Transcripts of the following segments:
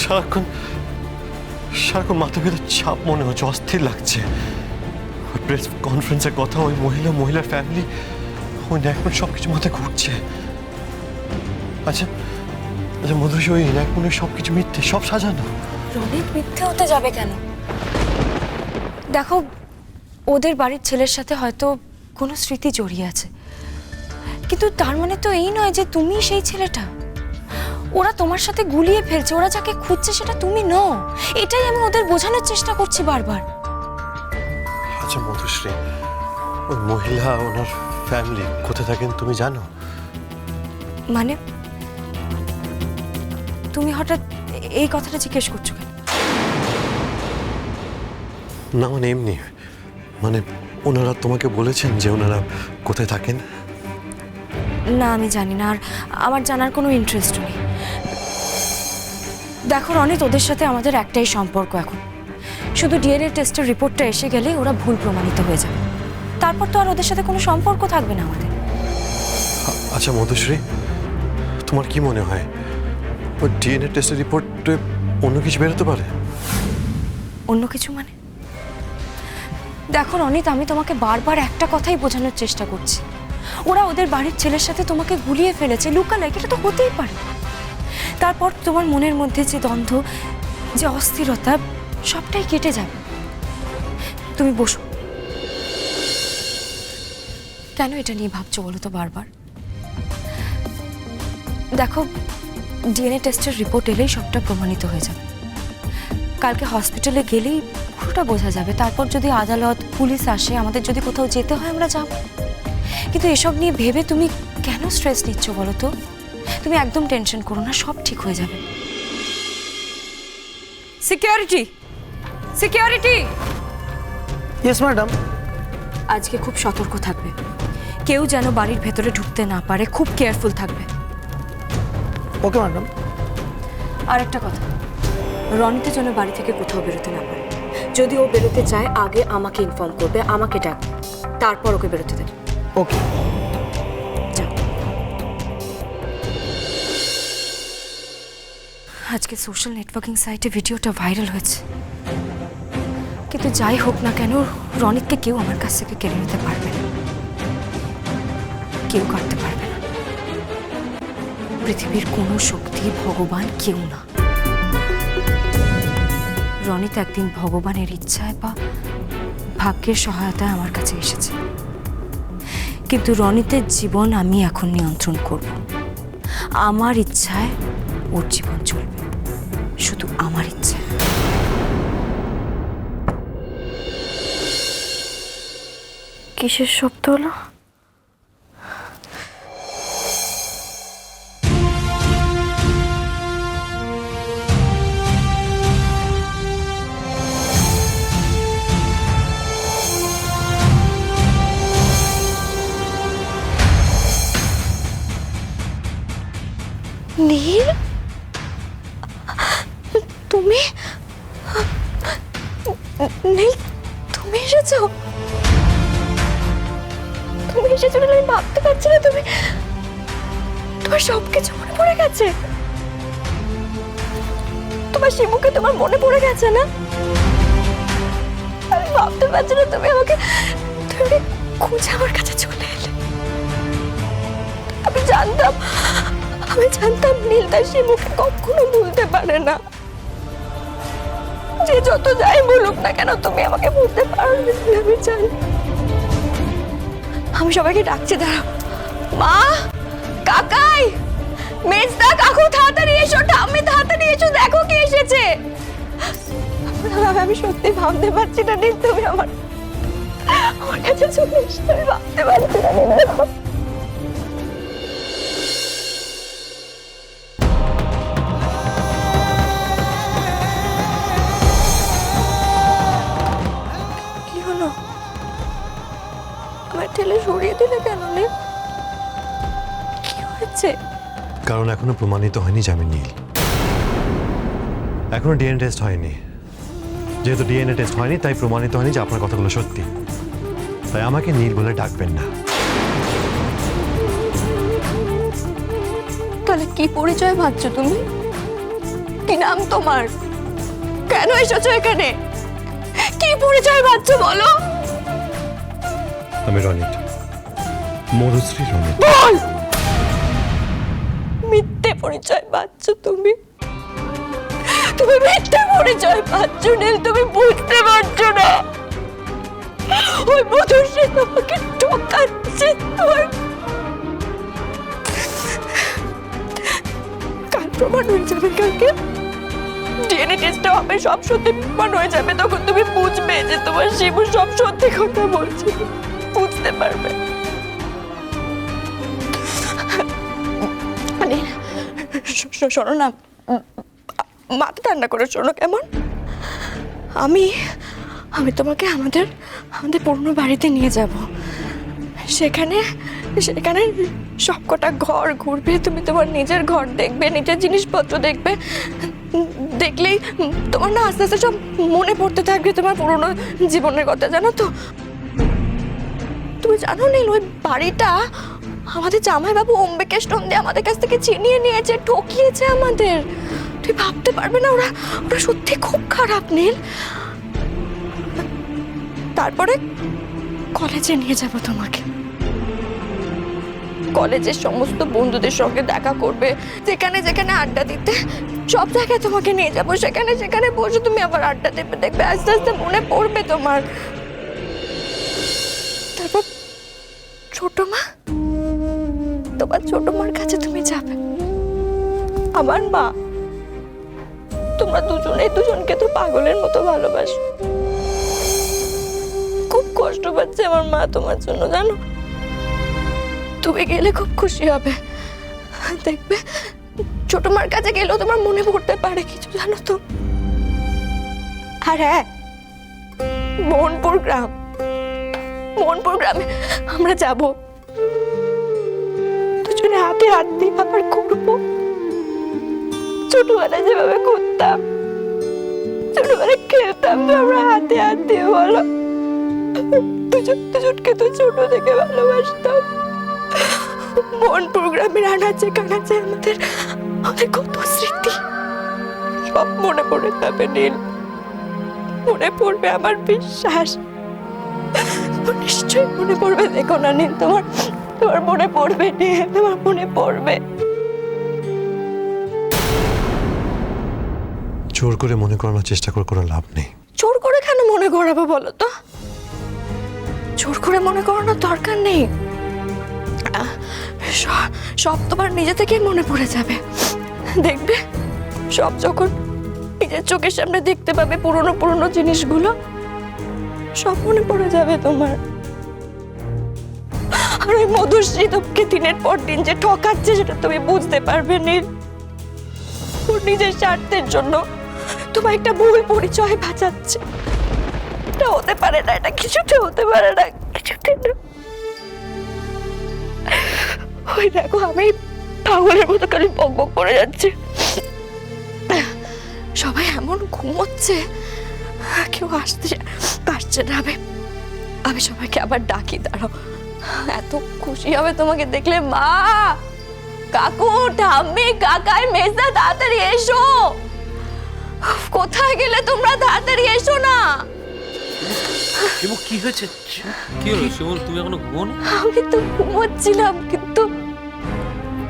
সারাক্ষণ সারাক্ষণ মাথা ভেতর চাপ মনে হচ্ছে, অস্থির লাগছে। প্রেস কনফারেন্সের কথা, ওই মহিলার ফ্যামিলি, ওই ন্যাকমন সবকিছু মাথায় ঘুরছে। আচ্ছা আচ্ছা মধুশ্রী, ওই ন্যাকমনের সবকিছু মিথ্যে, সব সাজানো? রনিত মিথ্যে হতে যাবে কেন? দেখো, ওদের বাড়ির ছেলের সাথে হয়তো কোনো স্মৃতি জড়িয়ে আছে, কিন্তু তার মানে তো এই নয় যে তুমি সেই ছেলেটা। ওরা তোমার সাথে গুলিয়ে ফেলছে, ওরা যাকে খুঁজছে সেটা তুমি নও। এটাই আমি ওদের বোঝানোর চেষ্টা করছি বারবার। আচ্ছা মধুশ্রী, ওই মহিলা ওনার ফ্যামিলি কোথায় থাকেন তুমি জানো? মানে তুমি হঠাৎ এই কথাটা জিজ্ঞেস করছো কেন? না মানে এমনি, মানে ওনারা তোমাকে বলেছেন যে ওনারা কোথায় থাকেন? না, আমি জানি না, আর আমার জানার কোনো ইন্টারেস্ট নেই। দেখো রনিত, ওদের সাথে আমাদের একটাই সম্পর্ক এখন। শুধু ডিএনএ টেস্টের রিপোর্টটা এসে গেলেই ওরা ভুল প্রমাণিত হয়ে যাবে, তারপর তো আর ওদের সাথে কোনো সম্পর্ক থাকবে না আমাদের। আচ্ছা মধুশ্রী, তোমার কি মনে হয় ওই ডিএনএ টেস্টের রিপোর্টে অন্য কিছু বেরোতে পারে? অন্য কিছু মানে? দেখো রনিত, আমি তোমাকে বারবার একটা কথাই বোঝানোর চেষ্টা করছি। ওরা ওদের বাড়ির ছেলের সাথে তোমাকে গুলিয়ে ফেলেছে, লুকালাইক, এটা তো হতেই পারে। তারপর তোমার মনের মধ্যে যে দ্বন্দ্ব, যে অস্থিরতা, সবটাই কেটে যাবে। তুমি বসো। কেন এটা নিয়ে ভাবছো বলো তো বারবার? দেখো, ডিএনএ টেস্টের রিপোর্ট এলেই সবটা প্রমাণিত হয়ে যাবে। কালকে হসপিটালে গেলেই পুরোটা বোঝা যাবে। তারপর যদি আদালত, পুলিশ আসে, আমাদের যদি কোথাও যেতে হয় আমরা যাব। কিন্তু এসব নিয়ে ভেবে তুমি কেন স্ট্রেস নিচ্ছ বলো তো? তুমি একদম টেনশন করো না, সব ঠিক হয়ে যাবে। Security, security! Yes madam. আজকে খুব সতর্ক থাকবে, কেউ যেন বাড়ির ভেতরে ঢুকতে না পারে, খুব কেয়ারফুল থাকবে। Okay madam. আর একটা কথা, রনিতের জন্য বাড়ি থেকে কোথাও বেরোতে না পারে। যদি ও বেরোতে চায় আগে আমাকে ইনফর্ম করবে, আমাকে ডাকবে, তারপর ওকে বেরোতে দেবে। ওকে। যাও। আজকে সোশ্যাল নেটওয়ার্কিং সাইটে ভিডিওটা ভাইরাল হয়েছে, কিন্তু যাই হোক না কেন রনিতকে কেউ আমার কাছ থেকে কেড়ে নিতে পারবে না, কেউ কাটতে পারবে না। পৃথিবীর কোনো শক্তি, ভগবান, কেউ না। রনিত একদিন ভগবানের ইচ্ছায় বা ভাগ্যের সহায়তায় আমার কাছে এসেছে, কিন্তু রনিতের জীবন আমি এখন নিয়ন্ত্রণ করব। আমার ইচ্ছায় ওর জীবন চলবে, শুধু আমার ইচ্ছে। কিসের শব্দ হলো? নীল, তুমি? নীল, তুমি এসেছো? তুমি এসেছো বলে আমি ভাবতে পারছি না। তোমার সবকিছু মনে পড়ে গেছে? তোমার শিবুকে তোমার মনে পড়ে গেছে না? আমি ভাবতে পারছি না তুমি আমাকে খুঁজে আমার কাছে চলে এলে। আমি জানতাম নীল তার শিবুকে কখনো ভুলতে পারে না। যে যত যাই বলুক না কেন তুমি আমাকে ভুলতে পারবে না, আমি জানি। আমি সবাইকে ডাকছি, দাঁড়াও। মা, কাকাই, মেজদা, কাকু, তাড়াতাড়ি এসো, ঠাম্মি তাড়াতাড়ি এসো, দেখো কে এসেছে। আমি সত্যি ভাবতে পারছি না নীল, তুমি আমার কাছে চলে এসো। আমি ভাবতে পারছি না নীল। কি হলো? আমার ঠেলে সরিয়ে দিলে কেন নীল? কি হয়েছে? কারণ এখনো প্রমাণিত হয়নি যে আমি নীল। এখনো ডিএনএ টেস্ট হয়নি। যেহেতু ডিএনএ টেস্ট হয়নি তাই প্রমাণিত হয়নি যে আপনার কথাগুলো সত্যি। তাই আমাকে নীল বলে ডাকবেন না। তাহলে কি পরিচয় ভাবছো তুমি? কি নাম তোমার? কেন এসেছো এখানে? কি পরিচয় পাচ্ছ বলো? আমি রনিত, মধুশ্রী রনিত। বল! মিথ্যে পরিচয় পাচ্ছ তুমি। তুমি মিথ্যে পরিচয় পাচ্ছ নীল, তুমি বুঝতে পারছো না। ওই মধুশ্রী তোমাকে ঠকাচ্ছে। কাল প্রমাণ হয়ে যাবে, কালকে ডিএনএ টেস্ট হবে, সব সত্যি প্রমাণ হয়ে যাবে। তখন তুমি বুঝবে যে তোমার শিবু সব সত্যি কথা বলছে, বুঝতে পারবে। মানে শোনো না, মাথা ঠান্ডা করে শোনো কেমন। আমি তোমাকে আমাদের পুরনো বাড়িতে নিয়ে যাব। সেখানে সবকটা ঘর ঘুরবে, তুমি তোমার নিজের ঘর দেখবে, নিজের জিনিসপত্র দেখবে। দেখলেই তোমার না আস্তে আস্তে সব মনে পড়তে থাকবে তোমার পুরনো জীবনের কথা, জানো তো? তুমি জানো নীল, ওই বাড়িটা আমাদের জামাইবাবু অম্বিকেশ নন্দী আমাদের কাছ থেকে ছিনিয়ে নিয়েছে, ঠকিয়েছে আমাদের। তুই ভাবতে পারবে না, ওরা সত্যি খুব খারাপ নীল। তারপরে কলেজে নিয়ে যাব তোমাকে। কলেজের সমস্ত বন্ধুদের সঙ্গে দেখা করবে, যেখানে যেখানে আড্ডা দিতে, সব জায়গায় তোমাকে নিয়ে যাবো। সেখানে বসে তুমি আবার আড্ডা দেবে, দেখবে আস্তে আস্তে মনে পড়বে তোমার। তারপর তোমার ছোট মার কাছে তুমি যাবে। আমার মা, তোমরা দুজনকে তো পাগলের মতো ভালোবাসো। খুব কষ্ট পাচ্ছে আমার মা তোমার জন্য, জানো? তুমি গেলে খুব খুশি হবে, দেখবে ছোট মার কাছে গেলেও তোমার মনে পড়তে পারে কিছু, জানো তো? আর হ্যাঁ, মোহনপুর গ্রামে আমরা যাব। দুজনে হাতে হাত দিয়ে আবার ঘুরবো। ছোটবেলায় যেভাবে ঘুরতাম, ছোটবেলায় খেলতাম, আমরা হাতে হাত দিয়ে, বলো? দুজনকে তো ছোট থেকে ভালোবাসতাম। মোহনপুর গ্রামের আনাচে কানাচে আমাদের কত স্মৃতি, সব মনে পড়ে যাবে নীল। মনে পড়বে, আমার বিশ্বাস। নিশ্চয়ই মনে পড়বে, দেখো না নীল, তোমার মনে পড়বে নীল, তোমার মনে পড়বে। জোর করে মনে করানোর চেষ্টা করে কোনো লাভ নেই। জোর করে কেন মনে করাবো বলো তো? জোর করে মনে করানোর দরকার নেই। সব তোমার নিজে থেকেই মনে পড়ে যাবে, দেখবে। সব যখন নিজের চোখের সামনে দেখতে পাবে, পুরনো জিনিসগুলো সব মনে পড়ে যাবে তোমার। আর ওই মধুশ্রী তোমাকে দিনের পর দিন যে ঠকাচ্ছে, সেটা তুমি বুঝতে পারবে নীল। ওর নিজের স্বার্থের জন্য তোমার একটা ভুল পরিচয় বাঁচাচ্ছে। এটা হতে পারে না, এটা কিছুতে হতে পারে না, কিছুতে না। ওই দেখো, আমি পাগলের মতো খালি বকবক করে যাচ্ছে। সবাই এমন ঘুমোচ্ছে, কেউ আসছে না। আমি সবাইকে আবার ডাকি, দাঁড়াও। এত খুশি হবে তোমাকে দেখলে। মা, কাকু, ঠাম্মি, কাকাই, মেজদা, তাড়াতাড়ি এসো। কোথায় গেলে তোমরা? তাড়াতাড়ি এসো না। কি হয়েছে? কি হলো শিমুল, তুমি এখনো ঘুমোনি? আমি তো ঘুমোচ্ছিলাম, কিন্তু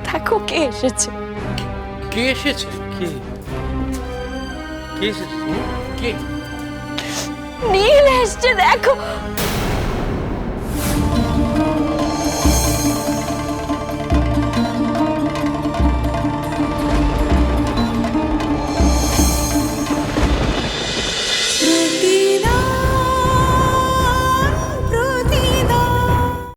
দেখো কে এসেছে। কে এসেছে? কে এসেছে? কে? নীল এসছে, দেখো।